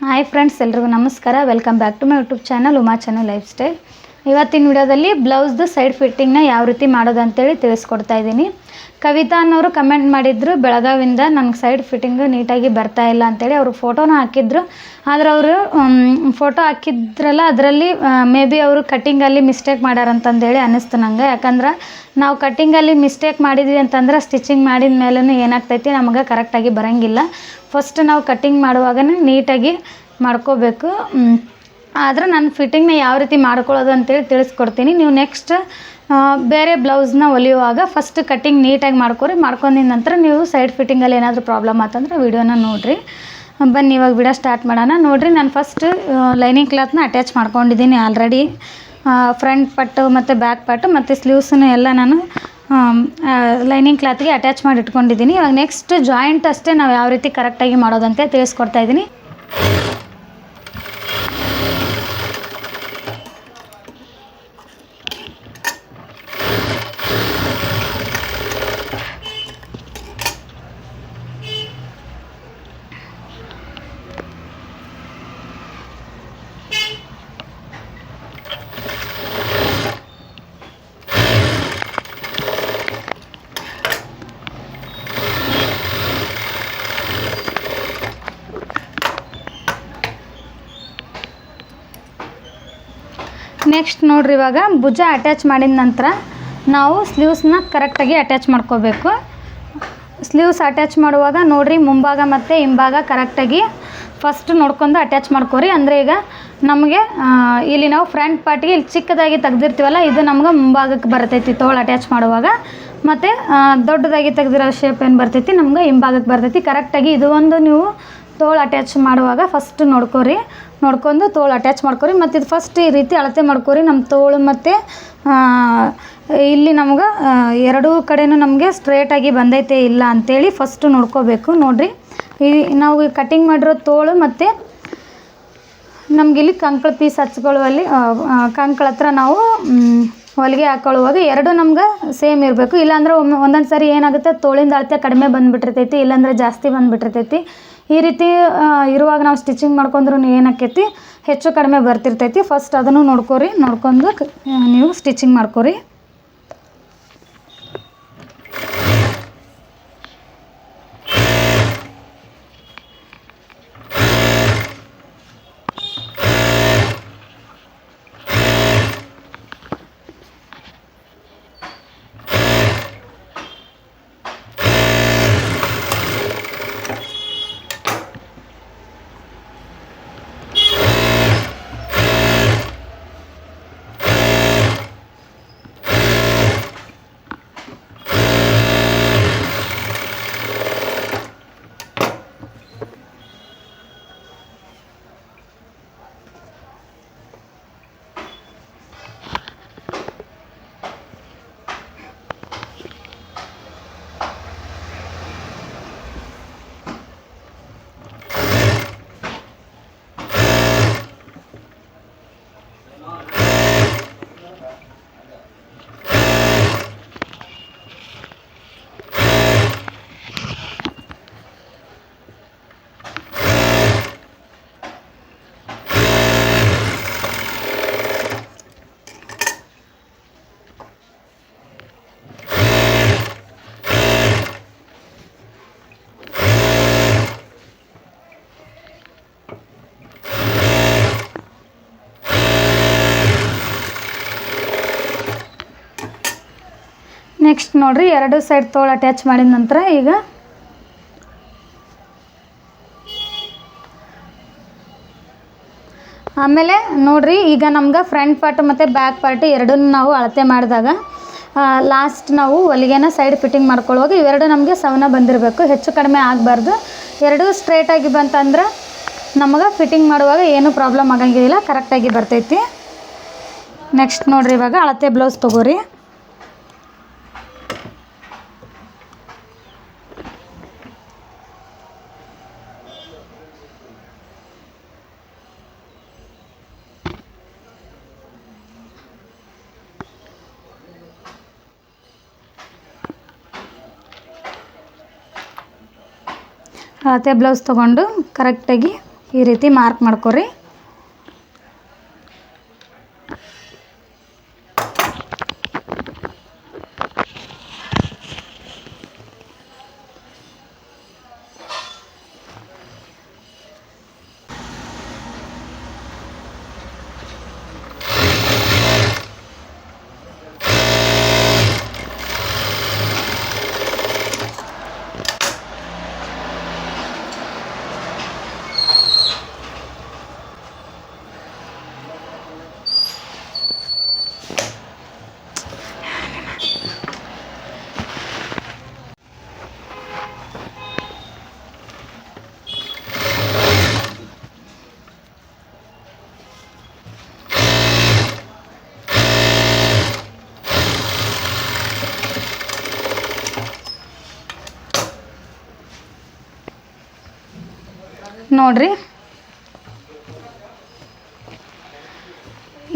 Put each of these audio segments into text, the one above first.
Hi friends, ಎಲ್ರಿಗೂ ನಮಸ್ಕಾರ. Welcome back to my YouTube channel Uma channel lifestyle. ಇವತ್ತಿನ ವಿಡಿಯೋದಲ್ಲಿ ಬ್ಲೌಸ್ದು ಸೈಡ್ ಫಿಟ್ಟಿಂಗ್ನ ಯಾವ ರೀತಿ ಮಾಡೋದು ಅಂತೇಳಿ ತಿಳಿಸ್ಕೊಡ್ತಾ ಇದ್ದೀನಿ. ಕವಿತಾ ಅನ್ನೋರು ಕಮೆಂಟ್ ಮಾಡಿದ್ರು, ಬೆಳಗಾವಿಂದ ನನಗೆ ಸೈಡ್ ಫಿಟ್ಟಿಂಗು ನೀಟಾಗಿ ಬರ್ತಾ ಇಲ್ಲ ಅಂತೇಳಿ. ಅವರು ಫೋಟೋನ ಹಾಕಿದ್ರು. ಆದರೆ ಅವರು ಫೋಟೋ ಹಾಕಿದ್ರಲ್ಲ, ಅದರಲ್ಲಿ ಮೇ ಬಿ ಅವರು ಕಟ್ಟಿಂಗಲ್ಲಿ ಮಿಸ್ಟೇಕ್ ಮಾಡ್ಯಾರಂತಂದೇಳಿ ಅನ್ನಿಸ್ತು ನನಗೆ. ಯಾಕಂದ್ರೆ ನಾವು ಕಟ್ಟಿಂಗಲ್ಲಿ ಮಿಸ್ಟೇಕ್ ಮಾಡಿದ್ವಿ ಅಂತಂದ್ರೆ ಸ್ಟಿಚಿಂಗ್ ಮಾಡಿದ ಮೇಲೂ ಏನಾಗ್ತೈತಿ, ನಮಗೆ ಕರೆಕ್ಟಾಗಿ ಬರೋಂಗಿಲ್ಲ. ಫಸ್ಟ್ ನಾವು ಕಟ್ಟಿಂಗ್ ಮಾಡುವಾಗನೇ ನೀಟಾಗಿ ಮಾಡ್ಕೋಬೇಕು. ಆದರೆ ನಾನು ಫಿಟ್ಟಿಂಗ್ನ ಯಾವ ರೀತಿ ಮಾಡ್ಕೊಳ್ಳೋದು ಅಂತೇಳಿ ತಿಳಿಸ್ಕೊಡ್ತೀನಿ. ನೀವು ನೆಕ್ಸ್ಟ್ ಬೇರೆ ಬ್ಲೌಸ್ನ ಹೊಲಿಯುವಾಗ ಫಸ್ಟ್ ಕಟ್ಟಿಂಗ್ ನೀಟಾಗಿ ಮಾಡ್ಕೊಂಡಿದ ನಂತರ ನೀವು ಸೈಡ್ ಫಿಟ್ಟಿಂಗಲ್ಲಿ ಏನಾದರೂ ಪ್ರಾಬ್ಲಮ್ ಆತಂದ್ರೆ ವೀಡಿಯೋನ ನೋಡಿರಿ. ಬನ್ನಿ ಇವಾಗ ವಿಡಿಯೋ ಸ್ಟಾರ್ಟ್ ಮಾಡೋಣ. ನೋಡಿರಿ, ನಾನು ಫಸ್ಟ್ ಲೈನಿಂಗ್ ಕ್ಲಾತ್ನ ಅಟ್ಯಾಚ್ ಮಾಡ್ಕೊಂಡಿದ್ದೀನಿ ಆಲ್ರೆಡಿ. ಫ್ರಂಟ್ ಪಟ್ಟು ಮತ್ತು ಬ್ಯಾಕ್ ಪಟ್ಟು ಮತ್ತು ಸ್ಲೀವ್ಸನ್ನು ಎಲ್ಲ ನಾನು ಲೈನಿಂಗ್ ಕ್ಲಾತ್ಗೆ ಅಟ್ಯಾಚ್ ಮಾಡಿ ಇಟ್ಕೊಂಡಿದ್ದೀನಿ. ಇವಾಗ ನೆಕ್ಸ್ಟ್ ಜಾಯಿಂಟ್ ಅಷ್ಟೇ ನಾವು ಯಾವ ರೀತಿ ಕರೆಕ್ಟಾಗಿ ಮಾಡೋದಂತೆ ತಿಳಿಸ್ಕೊಡ್ತಾ ಇದ್ದೀನಿ. ನೆಕ್ಸ್ಟ್ ನೋಡ್ರಿ, ಇವಾಗ ಭುಜ ಅಟ್ಯಾಚ್ ಮಾಡಿದ ನಂತರ ನಾವು ಸ್ಲೀವ್ಸ್ನ ಕರೆಕ್ಟಾಗಿ ಅಟ್ಯಾಚ್ ಮಾಡ್ಕೋಬೇಕು. ಸ್ಲೀವ್ಸ್ ಅಟ್ಯಾಚ್ ಮಾಡುವಾಗ ನೋಡಿರಿ, ಮುಂಭಾಗ ಮತ್ತು ಹಿಂಭಾಗ ಕರೆಕ್ಟಾಗಿ ಫಸ್ಟ್ ನೋಡ್ಕೊಂಡು ಅಟ್ಯಾಚ್ ಮಾಡ್ಕೊರಿ. ಅಂದರೆ ಈಗ ನಮಗೆ ಇಲ್ಲಿ ನಾವು ಫ್ರಂಟ್ ಪಾರ್ಟಿಗೆ ಇಲ್ಲಿ ಚಿಕ್ಕದಾಗಿ ತೆಗ್ದಿರ್ತೀವಲ್ಲ, ಇದು ನಮ್ಗೆ ಮುಂಭಾಗಕ್ಕೆ ಬರ್ತೈತಿ ತೋಳು ಅಟ್ಯಾಚ್ ಮಾಡುವಾಗ. ಮತ್ತು ದೊಡ್ಡದಾಗಿ ತೆಗ್ದಿರೋ ಶೇಪ್ ಏನು ಬರ್ತೈತಿ ನಮ್ಗೆ ಹಿಂಭಾಗಕ್ಕೆ ಬರ್ತೈತಿ. ಕರೆಕ್ಟಾಗಿ ಇದು ಒಂದು ನೀವು ತೋಳು ಅಟ್ಯಾಚ್ ಮಾಡುವಾಗ ಫಸ್ಟ್ ನೋಡ್ಕೊಂಡು ತೋಳು ಅಟ್ಯಾಚ್ ಮಾಡ್ಕೊರಿ. ಮತ್ತು ಇದು ಫಸ್ಟ್ ಈ ರೀತಿ ಅಳತೆ ಮಾಡ್ಕೊರಿ. ನಮ್ಮ ತೋಳು ಮತ್ತು ಇಲ್ಲಿ ನಮ್ಗೆ ಎರಡೂ ಕಡೆಯೂ ನಮಗೆ ಸ್ಟ್ರೇಟಾಗಿ ಬಂದೈತೆ ಇಲ್ಲ ಅಂಥೇಳಿ ಫಸ್ಟು ನೋಡ್ಕೋಬೇಕು. ನೋಡಿರಿ, ಈ ನಾವು ಕಟ್ಟಿಂಗ್ ಮಾಡಿರೋ ತೋಳು ಮತ್ತು ನಮಗಿಲ್ಲಿ ಕಂಕಳ ಪೀಸ್ ಹಚ್ಕೊಳ್ಳುವಲ್ಲಿ ಕಂಕಳ ಹತ್ರ ನಾವು ಹೊಲಿಗೆ ಹಾಕೊಳ್ಳುವಾಗ ಎರಡು ನಮ್ಗೆ ಸೇಮ್ ಇರಬೇಕು. ಇಲ್ಲಾಂದ್ರೆ ಒಂದೊಂದು ಸಾರಿ ಏನಾಗುತ್ತೆ, ತೋಳಿಂದ ಅಳತೆ ಕಡಿಮೆ ಬಂದುಬಿಟ್ಟಿರ್ತೈತಿ, ಇಲ್ಲಾಂದರೆ ಜಾಸ್ತಿ ಬಂದುಬಿಟ್ಟಿರ್ತೈತಿ. ಈ ರೀತಿ ಇರುವಾಗ ನಾವು ಸ್ಟಿಚಿಂಗ್ ಮಾಡ್ಕೊಂಡ್ರೂ ಏನಾಕೈತಿ, ಹೆಚ್ಚು ಕಡಿಮೆ ಬರ್ತಿರ್ತೈತಿ. ಫಸ್ಟ್ ಅದನ್ನು ನೋಡ್ಕೊಂಡು ನೀವು ಸ್ಟಿಚಿಂಗ್ ಮಾಡ್ಕೊರಿ. ನೆಕ್ಸ್ಟ್ ನೋಡಿರಿ, ಎರಡು ಸೈಡ್ ತೋಳು ಅಟ್ಯಾಚ್ ಮಾಡಿದ ನಂತರ ಈಗ ಆಮೇಲೆ ನೋಡಿರಿ, ಈಗ ನಮ್ಗೆ ಫ್ರಂಟ್ ಪಾರ್ಟ್ ಮತ್ತು ಬ್ಯಾಕ್ ಪಾರ್ಟ್ ಎರಡನ್ನೂ ನಾವು ಅಳತೆ ಮಾಡಿದಾಗ ಲಾಸ್ಟ್ ನಾವು ಹೊಲಿಗೆನ ಸೈಡ್ ಫಿಟ್ಟಿಂಗ್ ಮಾಡ್ಕೊಳ್ಳುವಾಗ ಇವೆರಡು ನಮಗೆ ಸವನ ಬಂದಿರಬೇಕು, ಹೆಚ್ಚು ಕಡಿಮೆ ಆಗಬಾರ್ದು. ಎರಡೂ ಸ್ಟ್ರೇಟಾಗಿ ಬಂತಂದ್ರೆ ನಮಗೆ ಫಿಟ್ಟಿಂಗ್ ಮಾಡುವಾಗ ಏನೂ ಪ್ರಾಬ್ಲಮ್ ಆಗಂಗಿಲ್ಲ, ಕರೆಕ್ಟಾಗಿ ಬರ್ತೈತಿ. ನೆಕ್ಸ್ಟ್ ನೋಡಿರಿ, ಇವಾಗ ಅಳತೆ ಬ್ಲೌಸ್ ತೊಗೋರಿ. ಅಳತೆ ಬ್ಲೌಸ್ ತೊಗೊಂಡು ಕರೆಕ್ಟಾಗಿ ಈ ರೀತಿ ಮಾರ್ಕ್ ಮಾಡ್ಕೊರಿ. ನೋಡ್ರಿ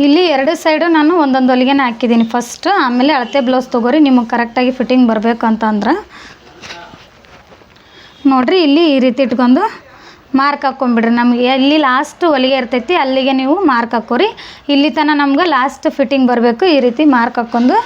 ಇಲ್ಲಿ ಎರಡು ಸೈಡು ನಾನು ಒಂದೊಂದು ಹೊಲಿಗೆನ ಹಾಕಿದ್ದೀನಿ ಫಸ್ಟ್. ಆಮೇಲೆ ಅಳತೆ ಬ್ಲೌಸ್ ತೊಗೋರಿ ನಿಮಗೆ ಕರೆಕ್ಟಾಗಿ ಫಿಟ್ಟಿಂಗ್ ಬರಬೇಕು ಅಂತಂದ್ರೆ. ನೋಡಿರಿ ಇಲ್ಲಿ ಈ ರೀತಿ ಇಟ್ಕೊಂಡು ಮಾರ್ಕ್ ಹಾಕ್ಕೊಂಬಿಡ್ರಿ. ನಮಗೆ ಎಲ್ಲಿ ಲಾಸ್ಟ್ ಹೊಲಿಗೆ ಇರ್ತೈತಿ ಅಲ್ಲಿಗೆ ನೀವು ಮಾರ್ಕ್ ಹಾಕ್ಕೋರಿ. ಇಲ್ಲಿ ತನಕ ನಮ್ಗೆ ಲಾಸ್ಟ್ ಫಿಟ್ಟಿಂಗ್ ಬರಬೇಕು. ಈ ರೀತಿ ಮಾರ್ಕ್ ಹಾಕ್ಕೊಂಡು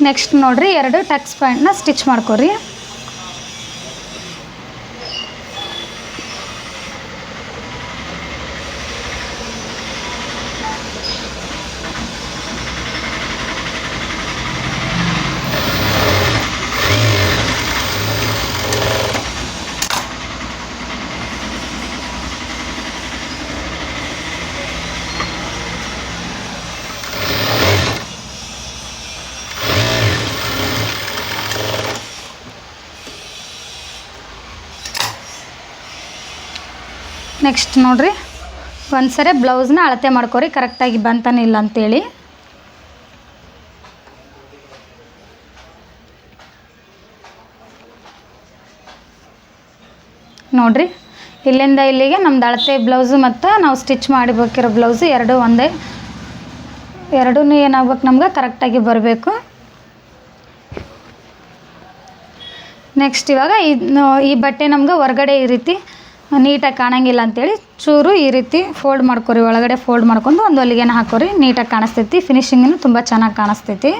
ನೆಕ್ಸ್ಟ್ ನೋಡಿರಿ ಎರಡು ಟಕ್ಸ್ ಪಾಯಿಂಟ್ನ ಸ್ಟಿಚ್ ಮಾಡ್ಕೊರಿ. ನೆಕ್ಸ್ಟ್ ನೋಡಿರಿ ಒಂದು ಸರಿ ಬ್ಲೌಸ್ನ ಅಳತೆ ಮಾಡ್ಕೊರಿ ಕರೆಕ್ಟಾಗಿ ಬಂತಾನೆ ಇಲ್ಲ ಅಂತೇಳಿ. ನೋಡಿರಿ ಇಲ್ಲಿಂದ ಇಲ್ಲಿಗೆ ನಮ್ದು ಅಳತೆ ಬ್ಲೌಸು ಮತ್ತು ನಾವು ಸ್ಟಿಚ್ ಮಾಡಿಬೇಕಿರೋ ಬ್ಲೌಸು ಎರಡೂ ಒಂದೇ. ಎರಡೂ ಏನಾಗ್ಬೇಕು ನಮ್ಗೆ ಕರೆಕ್ಟಾಗಿ ಬರಬೇಕು. ನೆಕ್ಸ್ಟ್ ಇವಾಗ ಈ ಬಟ್ಟೆ ನಮ್ಗೆ ಹೊರಗಡೆ ಈ ರೀತಿ ನೀಟಾಗಿ ಕಾಣಂಗಿಲ್ಲ ಅಂಥೇಳಿ ಚೂರು ಈ ರೀತಿ ಫೋಲ್ಡ್ ಮಾಡ್ಕೊರಿ. ಒಳಗಡೆ ಫೋಲ್ಡ್ ಮಾಡ್ಕೊಂಡು ಒಂದು ಹೊಲಿಗೆನ ಹಾಕೋರಿ. ನೀಟಾಗಿ ಕಾಣಿಸ್ತೈತಿ. ಫಿನಿಶಿಂಗನ್ನು ತುಂಬ ಚೆನ್ನಾಗಿ ಕಾಣಿಸ್ತೈತಿ.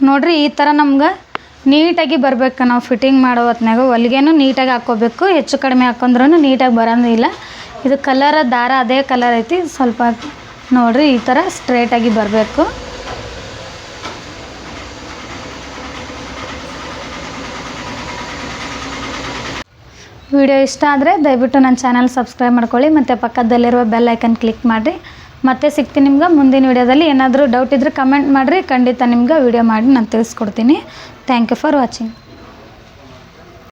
ನೋಡಿರಿ ಈ ಥರ ನಮ್ಗೆ ನೀಟಾಗಿ ಬರಬೇಕು. ನಾವು ಫಿಟ್ಟಿಂಗ್ ಮಾಡೋ ಹೊತ್ನಾಗ ಹೊಲಿಗೆನೂ ನೀಟಾಗಿ ಹಾಕ್ಕೋಬೇಕು. ಹೆಚ್ಚು ಕಡಿಮೆ ಹಾಕೊಂಡ್ರೂ ನೀಟಾಗಿ ಬರೋದಿಲ್ಲ. ಇದು ಕಲರ್ ದಾರ ಅದೇ ಕಲರ್ ಐತಿ. ಸ್ವಲ್ಪ ನೋಡಿರಿ ಈ ಥರ ಸ್ಟ್ರೇಟಾಗಿ ಬರಬೇಕು. ವಿಡಿಯೋ ಇಷ್ಟ ಆದರೆ ದಯವಿಟ್ಟು ನನ್ನ ಚಾನಲ್ ಸಬ್ಸ್ಕ್ರೈಬ್ ಮಾಡ್ಕೊಳ್ಳಿ ಮತ್ತು ಪಕ್ಕದಲ್ಲಿರುವ ಬೆಲ್ ಐಕನ್ ಕ್ಲಿಕ್ ಮಾಡಿರಿ. ಮತ್ತೆ ಸಿಗ್ತೀನಿ ನಿಮ್ಗೆ ಮುಂದಿನ ವಿಡಿಯೋದಲ್ಲಿ. ಏನಾದರೂ ಡೌಟ್ ಇದ್ದರೆ ಕಮೆಂಟ್ ಮಾಡಿರಿ, ಖಂಡಿತ ನಿಮ್ಗೆ ವಿಡಿಯೋ ಮಾಡಿ ನಾನು ತಿಳಿಸ್ಕೊಡ್ತೀನಿ. Thank you for watching.